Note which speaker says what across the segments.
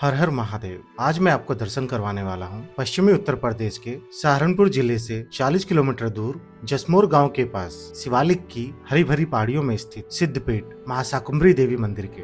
Speaker 1: हर हर महादेव। आज मैं आपको दर्शन करवाने वाला हूँ पश्चिमी उत्तर प्रदेश के सहारनपुर जिले से 40 किलोमीटर दूर जसमोर गांव के पास शिवालिक की हरी भरी पहाड़ियों में स्थित सिद्धपीठ महाशाकुंभरी देवी मंदिर के।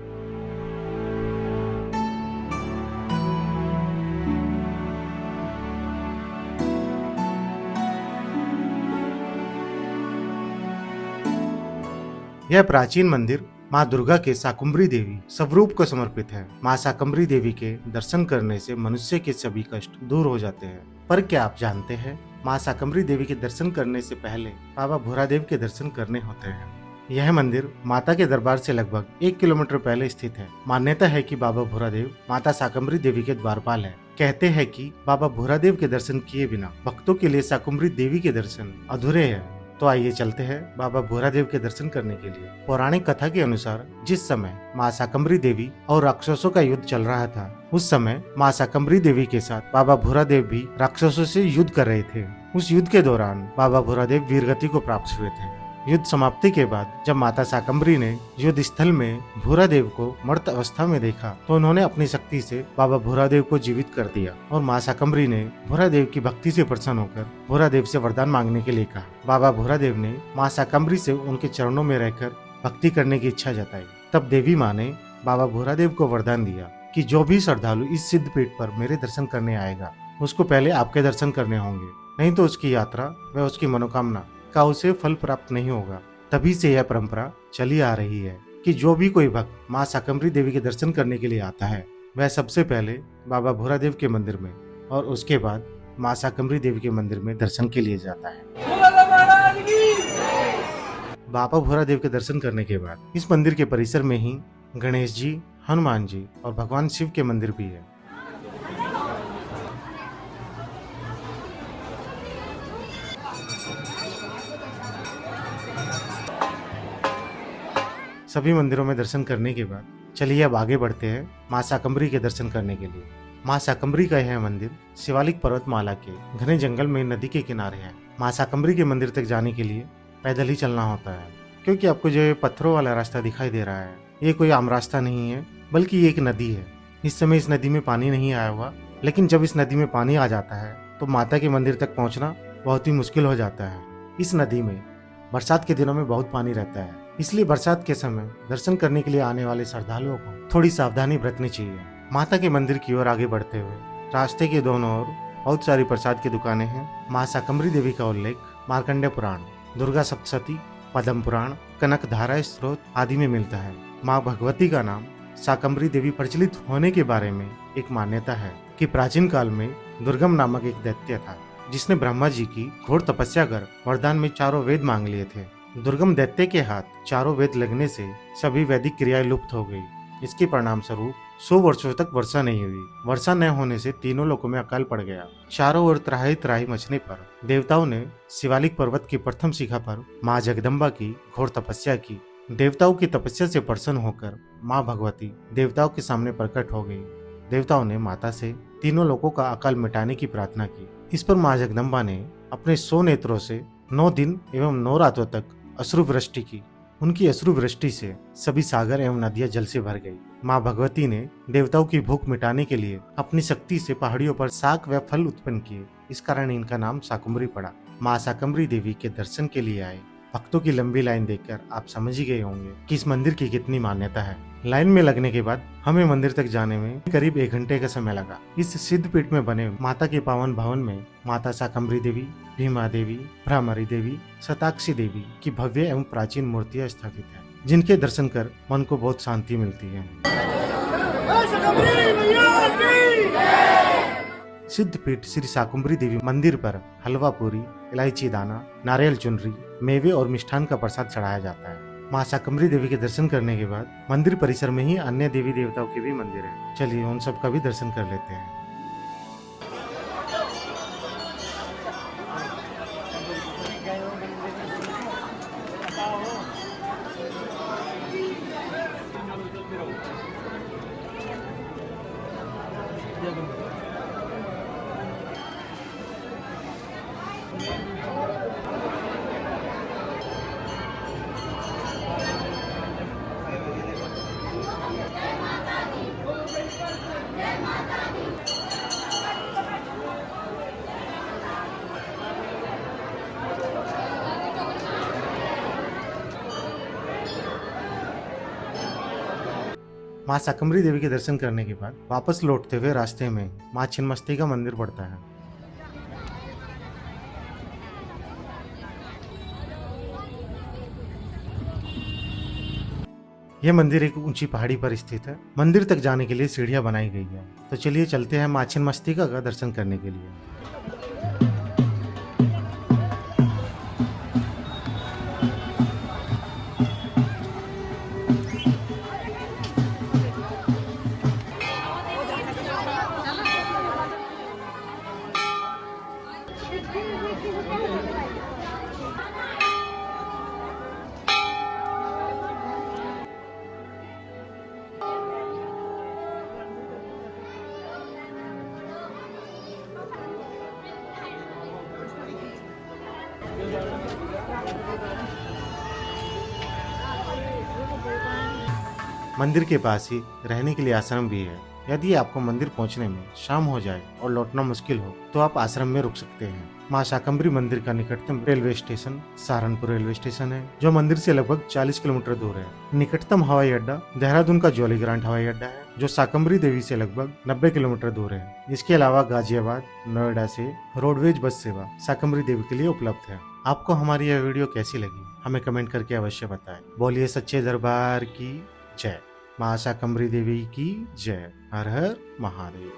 Speaker 1: यह प्राचीन मंदिर माँ दुर्गा के शाकुंभरी देवी स्वरूप को समर्पित है। माँ शाकुंभरी देवी के दर्शन करने से मनुष्य के सभी कष्ट दूर हो जाते हैं। पर क्या आप जानते हैं, माँ शाकुंभरी देवी के दर्शन करने से पहले बाबा भूरादेव के दर्शन करने होते हैं। यह मंदिर माता के दरबार से लगभग 1 किलोमीटर पहले स्थित है। मान्यता है कि बाबा भूरादेव माता शाकुंभरी देवी के द्वारपाल है। कहते हैं कि बाबा भूरादेव के दर्शन किए बिना भक्तों के लिए शाकुंभरी देवी के दर्शन अधूरे हैं। तो आइए चलते हैं बाबा भूरादेव के दर्शन करने के लिए। पौराणिक कथा के अनुसार जिस समय माँ शाकुंभरी देवी और राक्षसों का युद्ध चल रहा था, उस समय माँ शाकुंभरी देवी के साथ बाबा भूरादेव भी राक्षसों से युद्ध कर रहे थे। उस युद्ध के दौरान बाबा भूरादेव वीरगति को प्राप्त हुए थे। युद्ध समाप्ति के बाद जब माता शाकुंभरी ने युद्ध स्थल में भूरादेव को मृत अवस्था में देखा, तो उन्होंने अपनी शक्ति से बाबा भूरादेव को जीवित कर दिया और माँ शाकुंभरी ने भूरादेव की भक्ति से प्रसन्न होकर भूरादेव से वरदान मांगने के लिए कहा। बाबा भूरादेव ने माँ शाकुंभरी से उनके चरणों में रहकर भक्ति करने की इच्छा जताई। तब देवी माँ ने बाबा भूरादेव को वरदान दिया कि जो भी श्रद्धालु इस सिद्धपीठ पर मेरे दर्शन करने आएगा, उसको पहले आपके दर्शन करने होंगे, नहीं तो उसकी यात्रा व उसकी मनोकामना का उसे फल प्राप्त नहीं होगा। तभी से यह परंपरा चली आ रही है कि जो भी कोई भक्त माँ शाकुंभरी देवी के दर्शन करने के लिए आता है, वह सबसे पहले बाबा भूरादेव के मंदिर में और उसके बाद माँ शाकुंभरी देवी के मंदिर में दर्शन के लिए जाता है। बाबा भूरादेव के दर्शन करने के बाद इस मंदिर के परिसर में ही गणेश जी, हनुमान जी और भगवान शिव के मंदिर भी है। सभी मंदिरों में दर्शन करने के बाद चलिए अब आगे बढ़ते हैं माँ शाकुंभरी के दर्शन करने के लिए। माँ शाकुंभरी का यह मंदिर शिवालिक पर्वतमाला के घने जंगल में नदी के किनारे है। माँ शाकुंभरी के मंदिर तक जाने के लिए पैदल ही चलना होता है, क्योंकि आपको जो पत्थरों वाला रास्ता दिखाई दे रहा है, ये कोई आम रास्ता नहीं है, बल्कि ये एक नदी है। इस समय इस नदी में पानी नहीं आया हुआ, लेकिन जब इस नदी में पानी आ जाता है तो माता के मंदिर तक पहुँचना बहुत ही मुश्किल हो जाता है। इस नदी में बरसात के दिनों में बहुत पानी रहता है, इसलिए बरसात के समय दर्शन करने के लिए आने वाले श्रद्धालुओं को थोड़ी सावधानी बरतनी चाहिए। माता के मंदिर की ओर आगे बढ़ते हुए रास्ते के दोनों ओर बहुत सारी प्रसाद की दुकानें हैं। माँ शाकुंभरी देवी का उल्लेख मार्कंडेय पुराण, दुर्गा सप्तशती, पद्म पुराण, कनक धारा स्त्रोत आदि में मिलता है। माँ भगवती का नाम शाकुंभरी देवी प्रचलित होने के बारे में एक मान्यता है कि प्राचीन काल में दुर्गम नामक एक दैत्य था, जिसने ब्रह्मा जी की घोर तपस्या कर वरदान में 4 वेद मांग लिए थे। दुर्गम दैत्य के हाथ 4 वेद लगने से सभी वैदिक क्रियाएं लुप्त हो गई। इसके परिणाम स्वरूप 100 वर्षों तक वर्षा नहीं हुई। वर्षा न होने से तीनों लोकों में अकाल पड़ गया। चारों ओर त्राही त्राही मचने पर देवताओं ने शिवालिक पर्वत की प्रथम शिखा पर माँ जगदम्बा की घोर तपस्या की। देवताओं की तपस्या से प्रसन्न होकर माँ भगवती देवताओं के सामने प्रकट हो गई। देवताओं ने माता से तीनों लोगों का अकाल मिटाने की प्रार्थना की। इस पर माँ जगदम्बा ने अपने 100 नेत्रों से 9 दिन एवं 9 रातों तक अश्रु वृष्टि की। उनकी अश्रु वृष्टि से सभी सागर एवं नदियां जल से भर गई। माँ भगवती ने देवताओं की भूख मिटाने के लिए अपनी शक्ति से पहाड़ियों पर शाक व फल उत्पन्न किए। इस कारण इनका नाम शाकुंभरी पड़ा। माँ शाकुंभरी देवी के दर्शन के लिए आए भक्तों की लंबी लाइन देखकर आप समझ ही गए होंगे कि इस मंदिर की कितनी मान्यता है। लाइन में लगने के बाद हमें मंदिर तक जाने में करीब 1 घंटे का समय लगा। इस सिद्धपीठ में बने माता के पावन भवन में माता शाकुंभरी देवी, भीमा देवी, भ्रामरी देवी, शताक्षी देवी की भव्य एवं प्राचीन मूर्तियां स्थापित है, जिनके दर्शन कर मन को बहुत शांति मिलती है। सिद्धपीठ श्री शाकुंभरी देवी मंदिर पर हलवा पूरी, इलायची दाना, नारियल चुनरी, मेवे और मिष्ठान का प्रसाद चढ़ाया जाता है। माँ शाकुंभरी देवी के दर्शन करने के बाद मंदिर परिसर में ही अन्य देवी देवताओं के भी मंदिर है। चलिए उन सब का भी दर्शन कर लेते हैं। माँ शाकंभरी देवी के दर्शन करने के बाद वापस लौटते हुए रास्ते में माँ छिन्नमस्तिका मंदिर पड़ता है। यह मंदिर एक ऊंची पहाड़ी पर स्थित है। मंदिर तक जाने के लिए सीढ़ियां बनाई गई है। तो चलिए चलते हैं माँ छिन्नमस्तिका का दर्शन करने के लिए। मंदिर के पास ही रहने के लिए आश्रम भी है। यदि आपको मंदिर पहुंचने में शाम हो जाए और लौटना मुश्किल हो तो आप आश्रम में रुक सकते हैं। माँ शाकंभरी मंदिर का निकटतम railway station Saharanpur railway station है, जो मंदिर से लगभग 40 किलोमीटर दूर है। निकटतम हवाई अड्डा देहरादून का जॉली ग्रांट हवाई अड्डा है, जो शाकंभरी देवी से लगभग 90 किलोमीटर दूर है। इसके अलावा गाजियाबाद, नोएडा से रोडवेज बस सेवा शाकंभरी देवी के लिए उपलब्ध है। आपको हमारी यह वीडियो कैसी लगी हमें कमेंट करके अवश्य बताएं। बोलिए सच्चे दरबार की जय। माँ शाकंभरी देवी की जय। हर हर महादेव।